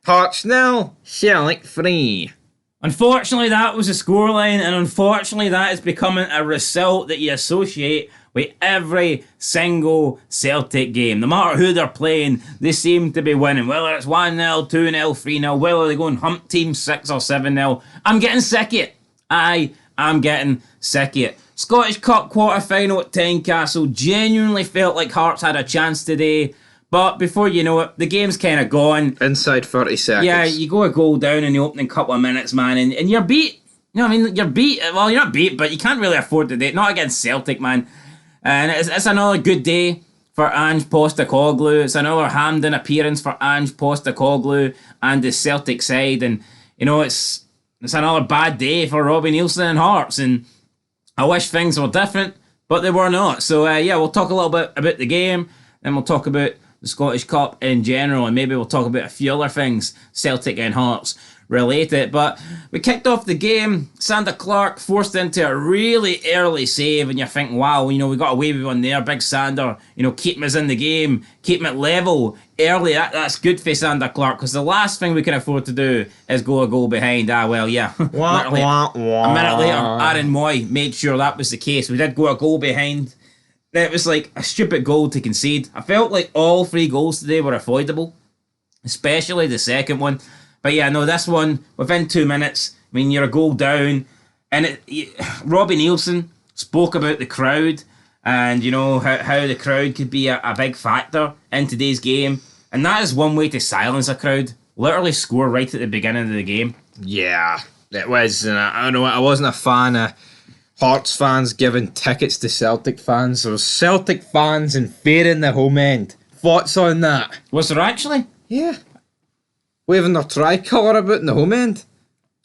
Hearts nil, Celtic 3. Unfortunately, that was the scoreline, and unfortunately, that is becoming a result that you associate with every single Celtic game. No matter who they're playing, they seem to be winning. Whether it's 1-0, 2-0, 3-0, whether they go and hump team 6 or 7-0. I'm getting sick of it. I'm getting sick of it. Scottish Cup quarter-final at Tynecastle. Genuinely felt like Hearts had a chance today. But before you know it, the game's kind of gone. Inside 30 seconds. Yeah, you go a goal down in the opening couple of minutes, man, and you're beat. You know what I mean? You're beat. Well, you're not beat, but you can't really afford to do it. Not against Celtic, man. And it's another good day for Ange Postecoglou. It's another Hampden appearance for Ange Postecoglou and the Celtic side. And, you know, it's another bad day for Robbie Neilson and Hearts. And I wish things were different, but they were not. So, yeah, we'll talk a little bit about the game. Then we'll talk about the Scottish Cup in general, and maybe we'll talk about a few other things Celtic and Hearts related. But we kicked off the game. Sander Clark forced into a really early save, and you're thinking, wow, you know, we got away with one there. Big Sander, you know, keeping us in the game, keeping it level early. That's good for Sander Clark, because the last thing we can afford to do is go a goal behind. Well, yeah. Literally, a minute later, Aaron Moy made sure that was the case. We did go a goal behind. It was like a stupid goal to concede. I felt like all 3 goals today were avoidable, especially the second one. But yeah, no, this one, within 2 minutes, I mean, you're a goal down. And Robbie Neilson spoke about the crowd and, you know, how the crowd could be a big factor in today's game. And that is one way to silence a crowd. Literally score right at the beginning of the game. Yeah, it was. And I don't know, I wasn't a fan of Hearts fans giving tickets to Celtic fans. There was Celtic fans invading the home end. Thoughts on that? Was there actually? Yeah. Waving their tricolour about in the home end.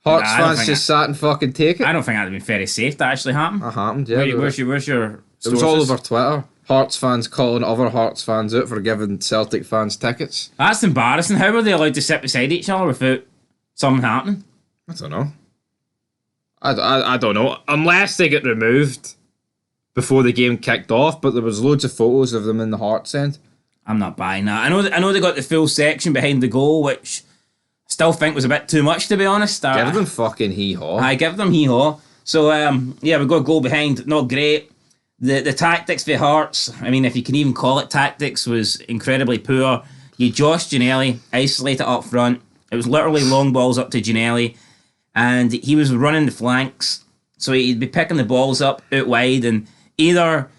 Hearts fans just sat and fucking take it. I don't think that would be very safe to actually happen. It happened, yeah. Where's your sources? It was all over Twitter. Hearts fans calling other Hearts fans out for giving Celtic fans tickets. That's embarrassing. How were they allowed to sit beside each other without something happening? I don't know. I don't know. Unless they get removed before the game kicked off, but there was loads of photos of them in the Hearts end. I'm not buying that. I know they got the full section behind the goal, which I still think was a bit too much, to be honest. Give them fucking hee-haw. I give them hee-haw. So, yeah, we got a goal behind. Not great. The tactics for Hearts, I mean, if you can even call it tactics, was incredibly poor. You Josh Ginnelly, isolated up front. It was literally long balls up to Ginnelly. And he was running the flanks, so he'd be picking the balls up out wide, and either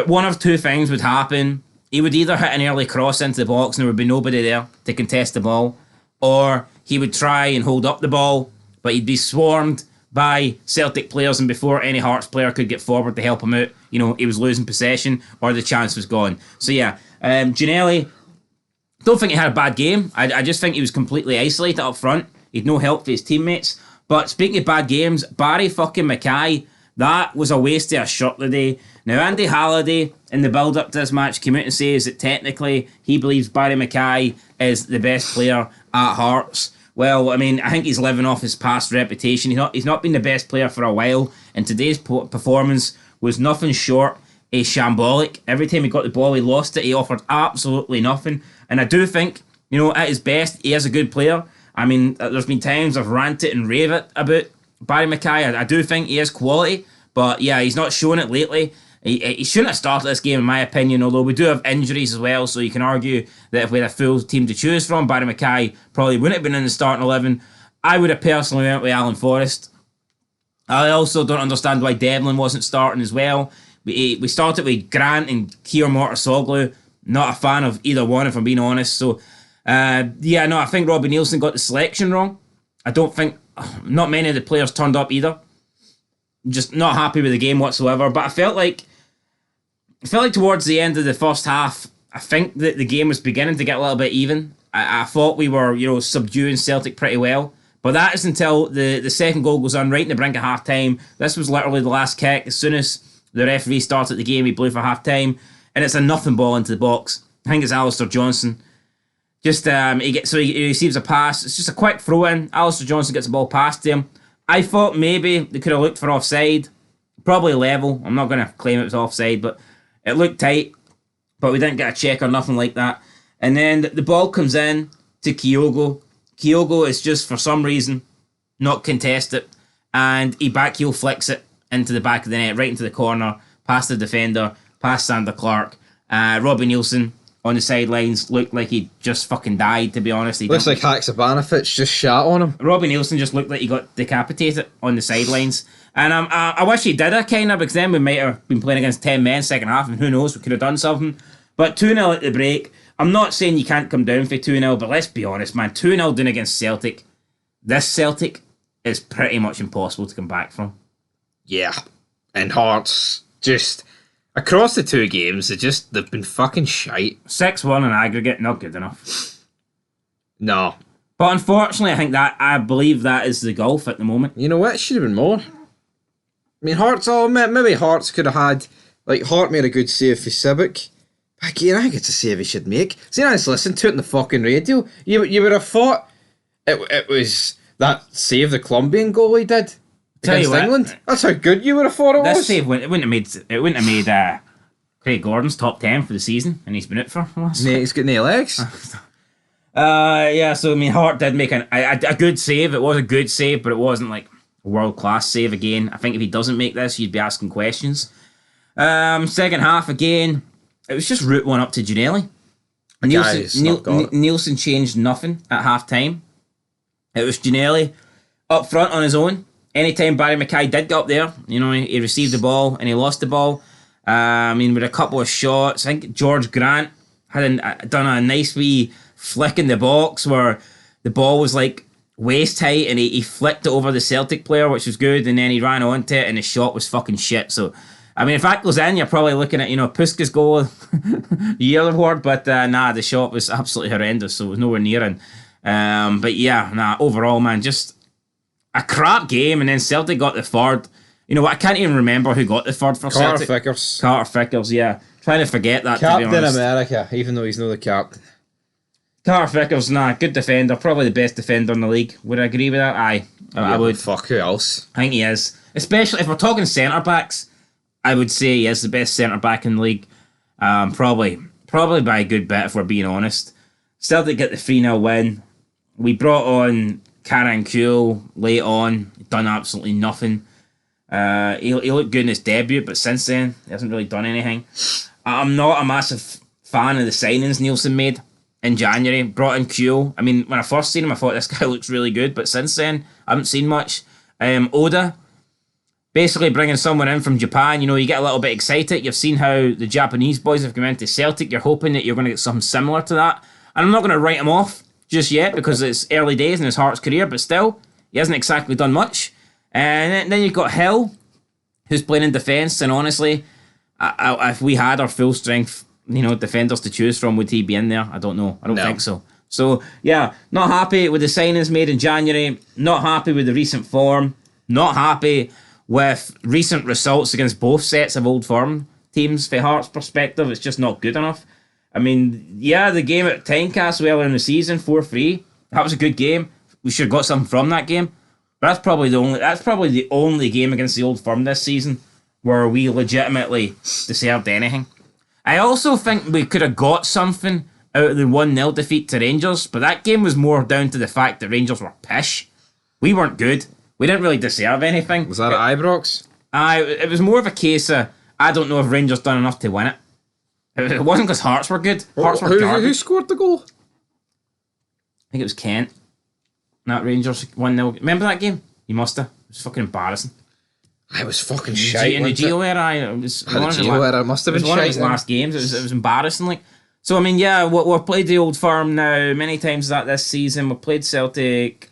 one of two things would happen. He would either hit an early cross into the box and there would be nobody there to contest the ball, or he would try and hold up the ball, but he'd be swarmed by Celtic players, and before any Hearts player could get forward to help him out, you know, he was losing possession or the chance was gone. So yeah, Ginnelly, don't think he had a bad game. I just think he was completely isolated up front. He'd no help for his teammates. But speaking of bad games, Barry fucking Mackay, that was a waste of a shot today. Now, Andy Halliday, in the build-up to this match, came out and says that technically he believes Barry Mackay is the best player at Hearts. Well, I mean, I think he's living off his past reputation. He's not been the best player for a while, and today's performance was nothing short of shambolic. Every time he got the ball, he lost it. He offered absolutely nothing. And I do think, you know, at his best, he is a good player. I mean, there's been times I've ranted and raved about Barry Mackay. I do think he is quality, but yeah, he's not shown it lately. He shouldn't have started this game, in my opinion, although we do have injuries as well, so you can argue that if we had a full team to choose from, Barry Mackay probably wouldn't have been in the starting 11. I would have personally went with Alan Forrest. I also don't understand why Devlin wasn't starting as well. We started with Grant and Keir Mortasoglu. Not a fan of either one, if I'm being honest, so yeah, no, I think Robbie Neilson got the selection wrong. I don't think, not many of the players turned up either. Just not happy with the game whatsoever. But I felt like towards the end of the first half, I think that the game was beginning to get a little bit even. I thought we were, you know, subduing Celtic pretty well. But that is until the second goal goes on right in the brink of half time. This was literally the last kick. As soon as the referee started the game, he blew for half time. And it's a nothing ball into the box. I think it's Alistair Johnson. Just he receives a pass. It's just a quick throw in. Alistair Johnson gets the ball past him. I thought maybe they could have looked for offside. Probably level. I'm not going to claim it was offside, but it looked tight. But we didn't get a check or nothing like that. And then the ball comes in to Kyogo. Kyogo is just, for some reason, not contested, and he back heel flicks it into the back of the net, right into the corner, past the defender, past Sander Clark. Robbie Neilson on the sidelines looked like he just fucking died, to be honest. Looks like Haksabanovic just shat on him. Robbie Neilson just looked like he got decapitated on the sidelines. And I wish he did it, kind of, because then we might have been playing against 10 men second half, and who knows, we could have done something. But 2-0 at the break. I'm not saying you can't come down for 2-0, but let's be honest, man. 2-0 down against Celtic. This Celtic is pretty much impossible to come back from. Yeah. And Hearts, just across the two games, they've been fucking shite. 6-1 in aggregate, not good enough. No. But unfortunately, I believe that is the gulf at the moment. You know what? It should have been more. I mean, Hearts, maybe Hearts could have had, like, Hart made a good save for Sibic. But again, I think it's a save he should make. See, I just listened to it on the fucking radio. You would have thought it was that save the Colombian goalie did against England. That's how good you would have thought it was. This save wouldn't have made Craig Gordon's top 10 for the season, and he's been out for last. He's got no legs. Yeah. So I mean, Hart did make a good save. It was a good save, but it wasn't like a world class save. Again, I think if he doesn't make this, you'd be asking questions. Second half again, it was just root one up to Ginnelly. Neilson changed nothing at half time. It was Ginnelly up front on his own. Anytime Barry Mackay did get up there, he received the ball and he lost the ball. I mean, with a couple of shots, I think George Grant had done a nice wee flick in the box where the ball was like waist height and he flicked it over the Celtic player, which was good, and then he ran onto it and the shot was fucking shit. So, I mean, if that goes in, you're probably looking at, Puska's goal year award, but the shot was absolutely horrendous, so it was nowhere near in. But yeah, overall, man, just a crap game, and then Celtic got the third. You know what, I can't even remember who got the third for Celtic. Carter Vickers, yeah. Trying to forget that, Captain to be honest. America, even though he's not the captain. Carter Vickers, good defender, probably the best defender in the league. Would I agree with that? Aye, I would. Fuck, who else? I think he is. Especially if we're talking centre-backs, I would say he is the best centre-back in the league. Probably by a good bit, if we're being honest. Celtic get the 3-0 win. We brought on Karen Kuhl late on, done absolutely nothing. He looked good in his debut, but since then, he hasn't really done anything. I'm not a massive fan of the signings Neilson made in January. Brought in Kuhl. I mean, when I first seen him, I thought this guy looks really good, but since then, I haven't seen much. Oda, basically bringing someone in from Japan, you get a little bit excited. You've seen how the Japanese boys have come into Celtic. You're hoping that you're going to get something similar to that. And I'm not going to write him off just yet because it's early days in his Hearts career, but still, he hasn't exactly done much. And then you've got Hill, who's playing in defence, and honestly, if we had our full strength, defenders to choose from, would he be in there? I don't know. I don't think so. So, yeah, not happy with the signings made in January, not happy with the recent form, not happy with recent results against both sets of Old Firm teams. From Hearts' perspective, it's just not good enough. I mean, yeah, the game at Tynecastle earlier in the season, 4-3, that was a good game. We should have got something from that game. But that's probably the only game against the Old Firm this season where we legitimately deserved anything. I also think we could have got something out of the 1-0 defeat to Rangers, but that game was more down to the fact that Rangers were pish. We weren't good. We didn't really deserve anything. Was that at Ibrox? It was more of a case of, I don't know if Rangers done enough to win it. It wasn't because Hearts were good. Hearts were garbage. Who scored the goal? I think it was Kent. That Rangers 1-0. Remember that game? You must have. It was fucking embarrassing. I was fucking shite. In the Gio era, it was one of his last games. It was embarrassing. Like, so I mean, yeah, we've played the Old Firm now many times this season. We've played Celtic,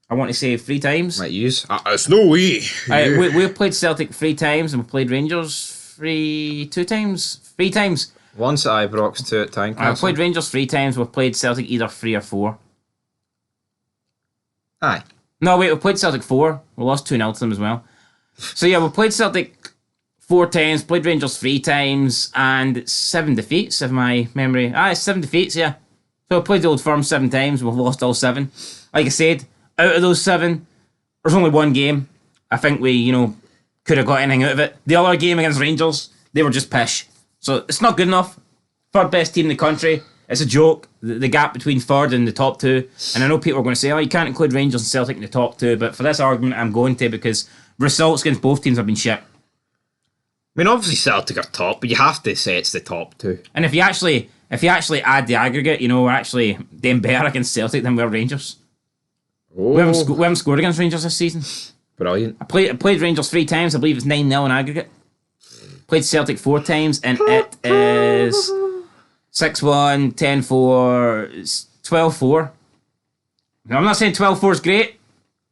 I want to say 3 times. Might use. It's no way. We've played Celtic 3 times, and we've played Rangers 3 times. Once at Ibrox, 2 at Tynecastle. I've played Rangers 3 times. We've played Celtic either 3 or 4. Aye. No, wait, we played Celtic 4. We lost 2-0 to them as well. So yeah, we played Celtic 4 times, played Rangers 3 times, and 7 defeats, if my memory. It's 7 defeats, yeah. So we played the Old Firm 7 times, we've lost all 7. Like I said, out of those 7, there's only 1 game. I think we, could have got anything out of it. The other game against Rangers, they were just pish. So it's not good enough. 3rd best team in the country. It's a joke, the gap between third and the top two. And I know people are going to say, oh, you can't include Rangers and Celtic in the top two, but for this argument, I'm going to, because results against both teams have been shit. I mean, obviously Celtic are top, but you have to say it's the top two. And if you actually add the aggregate, we're actually doing better against Celtic than we're Rangers. Oh. We haven't scored against Rangers this season. Brilliant. I played Rangers 3 times. I believe it's 9-0 in aggregate. Played Celtic 4 times, and it is 6-1, 10-4, 12-4. Now, I'm not saying 12-4 is great,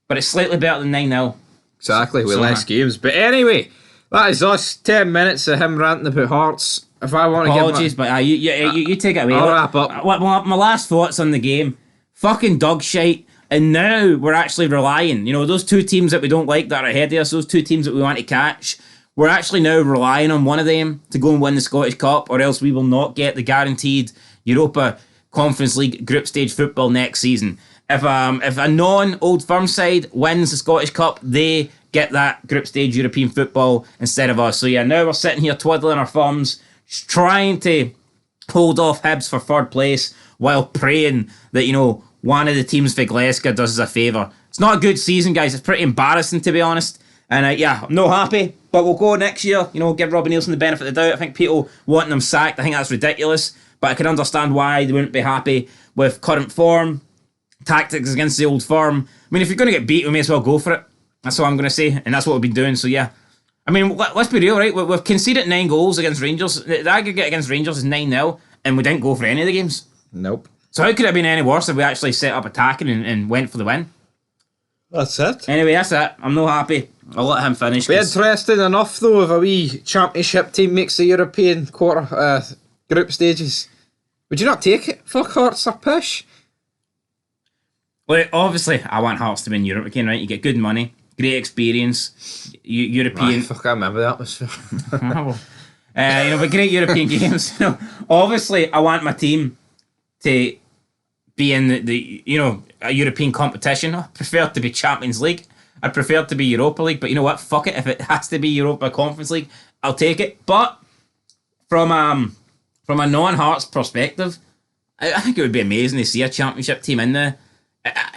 but it's slightly better than 9-0. Exactly, with less games. But anyway, that is us. 10 minutes of him ranting about Hearts. If I want to Apologies, but you take it away. I'll wrap up. My last thoughts on the game. Fucking dog shite. And now we're actually relying, those two teams that we don't like that are ahead of us, those two teams that we want to catch, we're actually now relying on one of them to go and win the Scottish Cup, or else we will not get the guaranteed Europa Conference League group stage football next season. If a non-Old Firm side wins the Scottish Cup, they get that group stage European football instead of us. So yeah, now we're sitting here twiddling our thumbs, trying to hold off Hibs for third place while praying that, one of the teams for Glasgow does us a favour. It's not a good season, guys. It's pretty embarrassing, to be honest. And I'm not happy, but we'll go next year. Give Robbie Neilson the benefit of the doubt. I think people wanting him sacked, I think that's ridiculous. But I can understand why they wouldn't be happy with current form, tactics against the Old Firm. I mean, if you're going to get beat, we may as well go for it. That's all I'm going to say, and that's what we've been doing. So yeah, I mean, let's be real, right? We've conceded 9 goals against Rangers. The aggregate against Rangers is 9-0, and we didn't go for any of the games. Nope. So how could it have been any worse if we actually set up attacking and went for the win? That's it. Anyway, that's it. I'm not happy. I'll let him finish. Be interesting enough, though, if a wee championship team makes the European quarter group stages. Would you not take it? Fuck, Hearts are pish. Well, obviously, I want Hearts to win Europe again, right? You get good money, great experience, European... Fuck, I remember the atmosphere. But great European games. Obviously, I want my team to be in a European competition. I prefer it to be Champions League. I prefer it to be Europa League. But you know what? Fuck it. If it has to be Europa Conference League, I'll take it. But from a non-Hearts perspective, I think it would be amazing to see a championship team in there.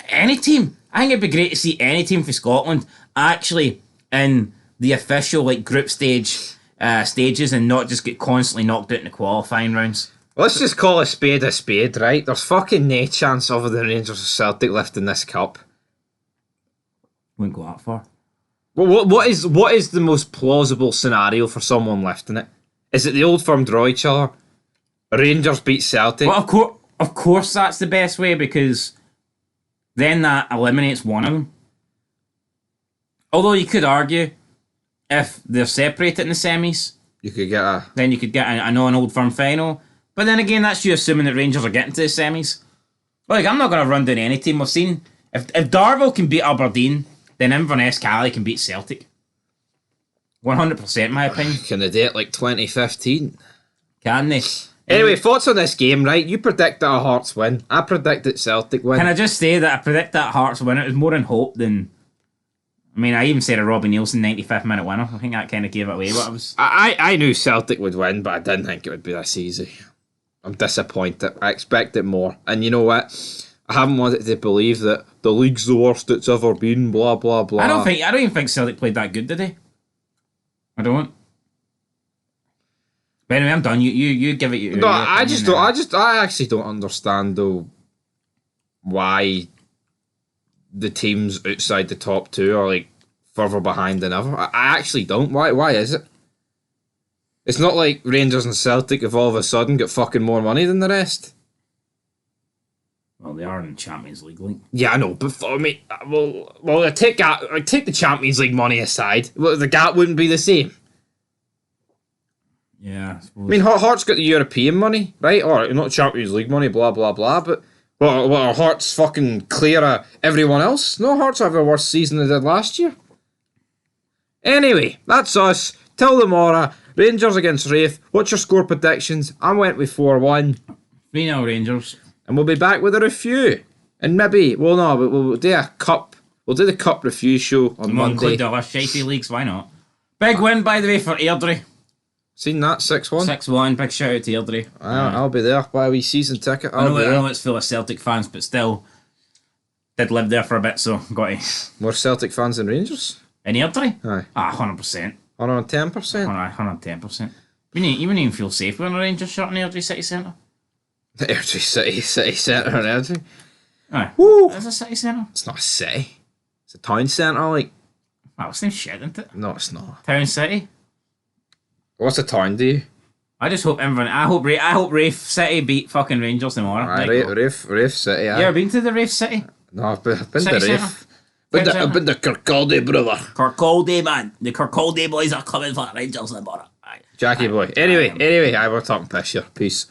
Any team. I think it'd be great to see any team for Scotland actually in the official group stages and not just get constantly knocked out in the qualifying rounds. Let's just call a spade, right? There's fucking no chance of the Rangers or Celtic lifting this cup. Wouldn't go that far. Well, what is the most plausible scenario for someone lifting it? Is it the Old Firm draw each other? Rangers beat Celtic? Well, of course that's the best way, because then that eliminates one of them. Although you could argue, if they're separated in the semis, you could get then you could get an Old Firm final. But then again, that's you assuming that Rangers are getting to the semis. I'm not going to run down any team. We've seen if Darvel can beat Aberdeen, then Inverness Cali can beat Celtic. 100% in my opinion. Can they do it like 2015? Can they? Anyway, thoughts on this game, right? You predict that a Hearts win. I predict that Celtic win. Can I just say that I predict that Hearts win? It was more in hope than... I mean, I even said a Robbie Neilson 95th minute winner. I think that kind of gave it away. I knew Celtic would win, but I didn't think it would be this easy. I'm disappointed. I expected more. And you know what? I haven't wanted to believe that the league's the worst it's ever been, blah, blah, blah. I don't even think Celtic played that good, did they? I don't. But anyway, I'm done. You give it. No, I actually don't understand though why the teams outside the top two are further behind than ever. I actually don't. Why is it? It's not like Rangers and Celtic have all of a sudden got fucking more money than the rest. Well, they are in the Champions League. Yeah, I know, but I mean, I take the Champions League money aside. Well, the gap wouldn't be the same. Yeah, I suppose. I mean, Hearts got the European money, right? Or not Champions League money, blah blah blah. But what are Hearts fucking clear of everyone else? No, Hearts have a worse season than they did last year. Anyway, that's us. Till tomorrow. Rangers against Wraith. What's your score predictions? I went with 4-1. 3-0 Rangers. And we'll be back with a review. And maybe, we'll do a cup. We'll do the cup review show on Monday. Include the other shitey leagues, why not? Big win, by the way, for Airdrie. Seen that 6-1. 6-1. Big shout out to Airdrie. I'll be there. Buy a wee season ticket. I know it's full of Celtic fans, but still, did live there for a bit, so got to. More Celtic fans than Rangers. In Airdrie? Aye. 100%. 110%. 110%. You wouldn't even feel safe wearing a Rangers shirt in the Airdrie City Centre. The Airdrie City Centre in Airdrie. Aye. Woo! It's a city centre. It's not a city. It's a town centre, like. Oh, it's no shit, isn't it? No, it's not. Town City. What's a town do? I just hope everyone. I hope Rafe City beat fucking Rangers tomorrow. Rafe City. You ever been to the Rafe City? No, I've been to City Rafe. I've been to Kirkcaldy, brother. Kirkcaldy, man. The Kirkcaldy boys are coming for the Rangers tomorrow. Jackie boy. Anyway, we're talking piss here. Peace.